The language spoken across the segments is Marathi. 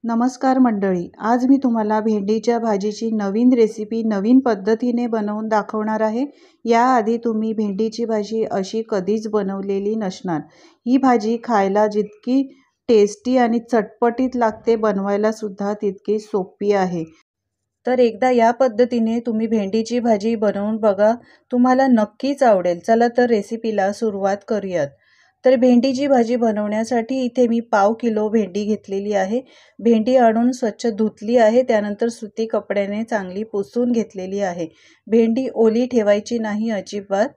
नमस्कार मंडळी, आज मी तुम्हाला भेंडीच्या भाजीची नवीन रेसिपी नवीन पद्धतीने बनवून दाखवणार आहे। याआधी तुम्ही भेंडीची भाजी अशी कधीच बनवलेली नसणार। ही भाजी खायला जितकी टेस्टी आणि चटपटीत लागते, बनवायला सुद्धा तितकी सोपी आहे। तर एकदा या पद्धतीने तुम्ही भेंडीची भाजी बनवून बघा, तुम्हाला नक्कीच आवडेल। चला तर रेसिपीला सुरुवात करूयात। तर भेंडीची भाजी बनवण्यासाठी इथे मी पाव किलो भेंडी घेतलेली आहे। भेंडी आणून स्वच्छ धुतली आहे, त्यानंतर सुती कपड्याने चांगली पुसून घेतलेली आहे। भेंडी ओली ठेवायची नाही अजिबात,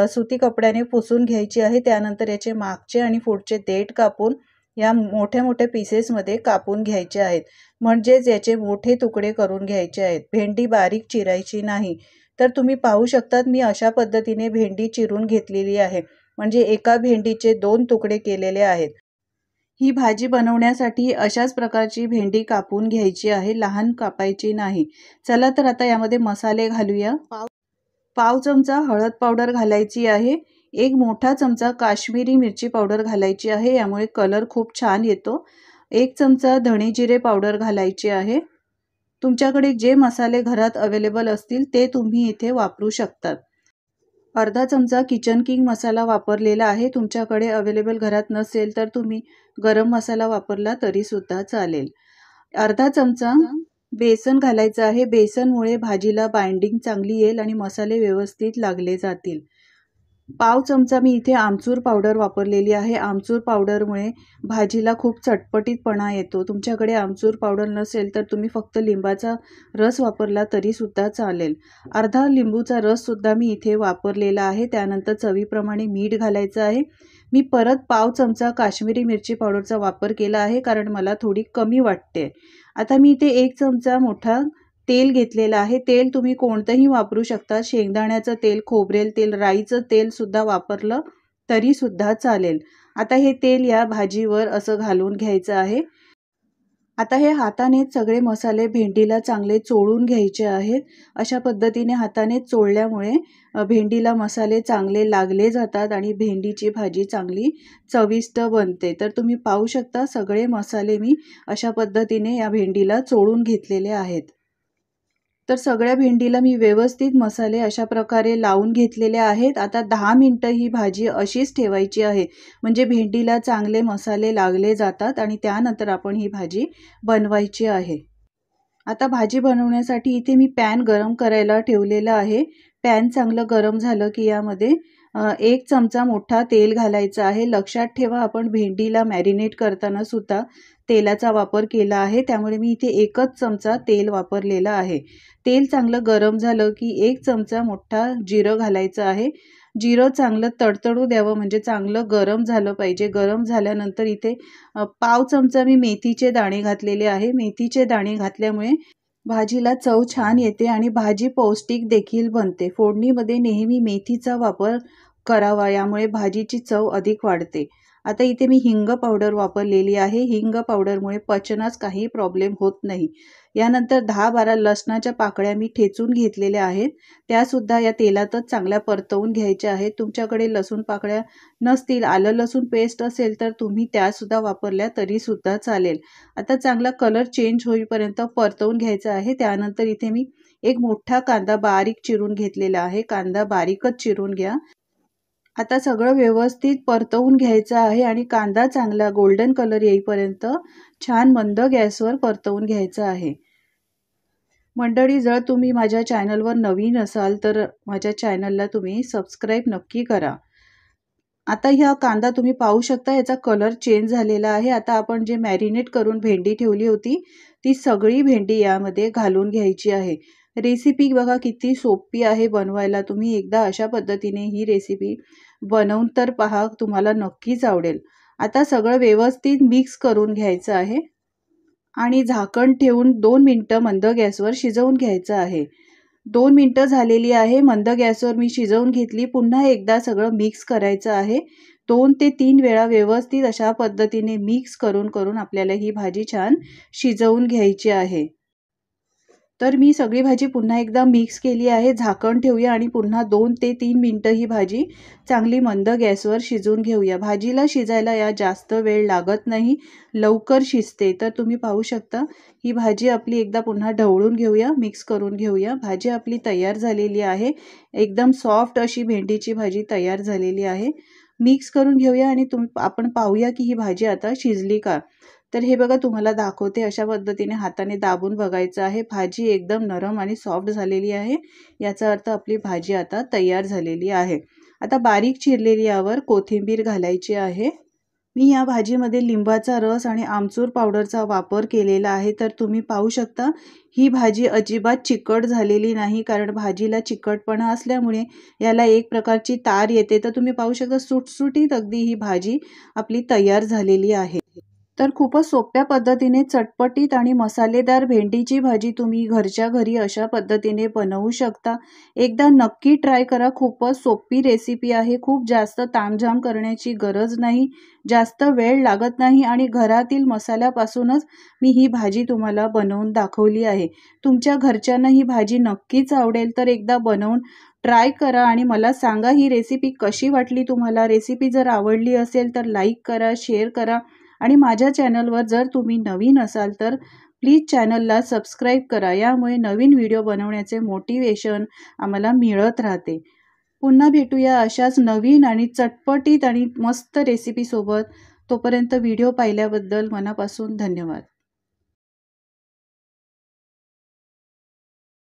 सुती कपड्याने पुसून घ्यायची आहे। त्यानंतर याचे मागचे आणि पुढचे देठ कापून या मोठ्या मोठ्या पीसेसमध्ये कापून घ्यायचे आहेत, म्हणजेच याचे मोठे तुकडे करून घ्यायचे आहेत। भेंडी बारीक चिरायची नाही। तर तुम्ही पाहू शकतात मी अशा पद्धतीने भेंडी चिरून घेतलेली आहे, म्हणजे एका भेंडीचे 2 तुकडे केलेले आहेत। ही भाजी बनवण्यासाठी अशाच प्रकारची भेंडी कापून घ्यायची आहे, लहान कापायची नाही। चला तर आता यामध्ये मसाले घालूया। पाव चमचा हळद पावडर घालायची आहे। एक मोठा चमचा काश्मीरी मिरची पावडर घालायची आहे, यामुळे कलर खूप छान येतो। 1 चमचा धणे जिरे पावडर घालायची आहे। तुमच्याकडे जे मसाले घरात अवेलेबल असतील ते तुम्ही इथे वापरू शकतात। अर्धा चमचा किचन किंग मसाला वापरलेला आहे। तुमच्याकडे अवेलेबल घरात नसेल तर तुम्ही गरम मसाला वापरला तरी सुद्धा चालेल। अर्धा चमचा बेसन घालायचं आहे। बेसनमुळे भाजीला बाइंडिंग चांगली येईल आणि मसाले व्यवस्थित लागले जातील। पाव चमचा मी इथे आमचूर पावडर वापरलेली आहे। आमचूर पावडरमुळे भाजीला खूप चटपटीतपणा येतो। तुमच्याकडे आमचूर पावडर नसेल तर तुम्ही फक्त लिंबाचा रस वापरला तरी सुद्धा चालेल। अर्धा लिंबूचा रस सुद्धा मी इथे वापरलेला आहे। त्यानंतर चवीप्रमाणे मीठ घालायचं आहे। मी परत पाव चमचा काश्मीरी मिरची पावडरचा वापर केला आहे, कारण मला थोडी कमी वाटते। आता मी इथे 1 चमचा मोठा तेल घेतलेला आहे। तेल तुम्ही कोणतेही वापरू शकता, शेंगदाण्याचं तेल, खोबरेल तेल, राईचं तेल सुद्धा वापरलं तरी सुद्धा चालेल। आता हे तेल या भाजीवर असं घालून घ्यायचं आहे। आता हे हाताने सगळे मसाले भेंडीला चांगले चोळून घ्यायचे आहेत। अशा पद्धतीने हाताने चोळल्यामुळे भेंडीला मसाले चांगले लागले जातात आणि भेंडीची भाजी चांगली चविष्ट बनते। तर तुम्ही पाहू शकता सगळे मसाले मी अशा पद्धतीने या भेंडीला चोळून घेतलेले आहेत। तर सगळ्या भेंडीला मी व्यवस्थित मसाले अशा प्रकारे लावून घेतलेले आहेत। आता 10 मिनिटं ही भाजी अशीच ठेवायची आहे, म्हणजे भेंडीला चांगले मसाले लागले जातात आणि त्यानंतर आपण ही भाजी बनवायची आहे। आता भाजी बनवण्यासाठी इथे मी पॅन गरम करायला ठेवलेला आहे। पॅन चांगलं गरम झालं की यामध्ये 1 चमचा मोठा तेल घालायचा आहे। लक्षात ठेवा, आपण भेंडीला मॅरिनेट करताना सुद्धा तेलाचा वापर केला आहे, त्यामुळे मी इथे 1च चमचा तेल वापरलेला आहे। तेल चांगलं गरम झालं की 1 चमचा मोठा जिरं घालायचं आहे। जिरं चांगलं तडतडू द्यावं, म्हणजे चांगलं गरम झालं पाहिजे। गरम झाल्यानंतर इथे पाव चमचा मी मेथीचे दाणे घातलेले आहे। मेथीचे दाणे घातल्यामुळे भाजीला चव छान येते आणि भाजी पौष्टिक देखील बनते। फोडणीमध्ये नेहमी मेथीचा वापर करावा, यामुळे भाजीची चव अधिक वाढते। आता इथे मी हिंग पावडर वापरलेली आहे। हिंग पावडरमुळे पचनास काही प्रॉब्लेम होत नाही। यानंतर 10-12 लसणाच्या पाकळ्या मी ठेचून घेतलेल्या आहेत, त्यासुद्धा या तेलातच चांगल्या परतवून घ्यायच्या आहेत। तुमच्याकडे लसूण पाकळ्या नसतील, आलं लसूण पेस्ट असेल तर तुम्ही त्यासुद्धा वापरल्या तरी सुद्धा चालेल। आता चांगला कलर चेंज होईपर्यंत परतवून घ्यायचा आहे। त्यानंतर इथे मी एक मोठा कांदा बारीक चिरून घेतलेला आहे। कांदा बारीकच चिरून घ्या। आता सगळं व्यवस्थित परतवून घ्यायचं आहे आणि कांदा चांगला गोल्डन कलर येईपर्यंत छान मंद गॅसवर परतवून घ्यायचा आहे। मंडळी, जर तुम्ही माझ्या चॅनलवर नवीन असाल तर माझ्या चॅनलला तुम्ही सबस्क्राईब नक्की करा। आता हा कांदा तुम्ही पाहू शकता, याचा कलर चेंज झालेला आहे। आता आपण जे मॅरिनेट करून भेंडी ठेवली होती ती सगळी भेंडी यामध्ये घालून घ्यायची आहे। रेसिपी बघा किती सोपी आहे बनवायला। तुम्ही एकदा अशा पद्धतीने ही रेसिपी बनवून तर पहा, तुम्हाला नक्कीच आवडेल। आता सगळं व्यवस्थित मिक्स करून घ्यायचं आहे आणि झाकण ठेवून 2 मिनिटं मंद गॅसवर शिजवून घ्यायचं आहे। 2 मिनिटं झालेली आहे, मंद गॅसवर मी शिजवून घेतली। पुन्हा एकदा सगळं मिक्स करायचं आहे। 2 ते 3 वेळा व्यवस्थित अशा पद्धतीने मिक्स करून आपल्याला ही भाजी छान शिजवून घ्यायची आहे। तर मी सगळी भाजी पुन्हा एकदा मिक्स केली आहे. झाकण ठेवूया आणि पुन्हा 2 ते 3 मिनिटं ही भाजी चांगली मंद गॅसवर शिजवून घेऊया. भाजीला शिजायला या जास्त वेळ लागत नाही, लवकर शिजते. तर तुम्ही पाहू शकता ही भाजी आपली एकदा पुन्हा ढवळून घेऊया, मिक्स करून घेऊया. भाजी आपली तयार झालेली आहे. एकदम सॉफ्ट अशी भेंडीची भाजी तयार झालेली आहे. मिक्स करून घेऊया आणि आपण पाहूया की ही भाजी आता शिजली का. तर हे बघा तुम्हाला दाखवते, अशा पद्धतीने हाताने दाबून बघायचं आहे. भाजी एकदम नरम आणि सॉफ्ट झालेली आहे. याचा अर्थ आपली भाजी आता तयार झालेली आहे. आता बारीक चिरलेली यावर कोथिंबीर घालायची आहे. मी या भाजीमध्ये लिंबाचा रस आणि आमचूर पावडरचा वापर केलेला आहे. तर तुम्ही पाहू शकता ही भाजी अजिबात चिकट झालेली नाही, कारण भाजीला चिकटपणा असल्यामुळे याला एक प्रकारची तार येते. तर तुम्ही पाहू शकता सुटसुटीत अगदी ही भाजी आपली तयार झालेली आहे. तर खूपच सोप्या पद्धतीने चटपटीत आणि मसालेदार भेंडीची भाजी तुम्ही घरच्या घरी अशा पद्धतीने बनवू शकता. एकदा नक्की ट्राय करा. खूपच सोपी रेसिपी आहे. खूप जास्त तामझाम करण्याची गरज नाही, जास्त वेळ लागत नाही आणि घरातील मसाल्यापासूनच मी ही भाजी तुम्हाला बनवून दाखवली आहे. तुमच्या घरच्यांना ही भाजी नक्कीच आवडेल. तर एकदा बनवून ट्राय करा आणि मला सांगा ही रेसिपी कशी वाटली तुम्हाला. रेसिपी जर आवडली असेल तर लाईक करा, शेअर करा आणि माझ्या चॅनलवर जर तुम्ही नवीन असाल तर प्लीज चॅनलला सबस्क्राईब करा. यामुळे नवीन व्हिडिओ बनवण्याचे मोटिवेशन आम्हाला मिळत राहते. पुन्हा भेटूया अशाच नवीन आणि चटपटीत आणि मस्त रेसिपीसोबत. तोपर्यंत व्हिडिओ पाहिल्याबद्दल मनापासून धन्यवाद.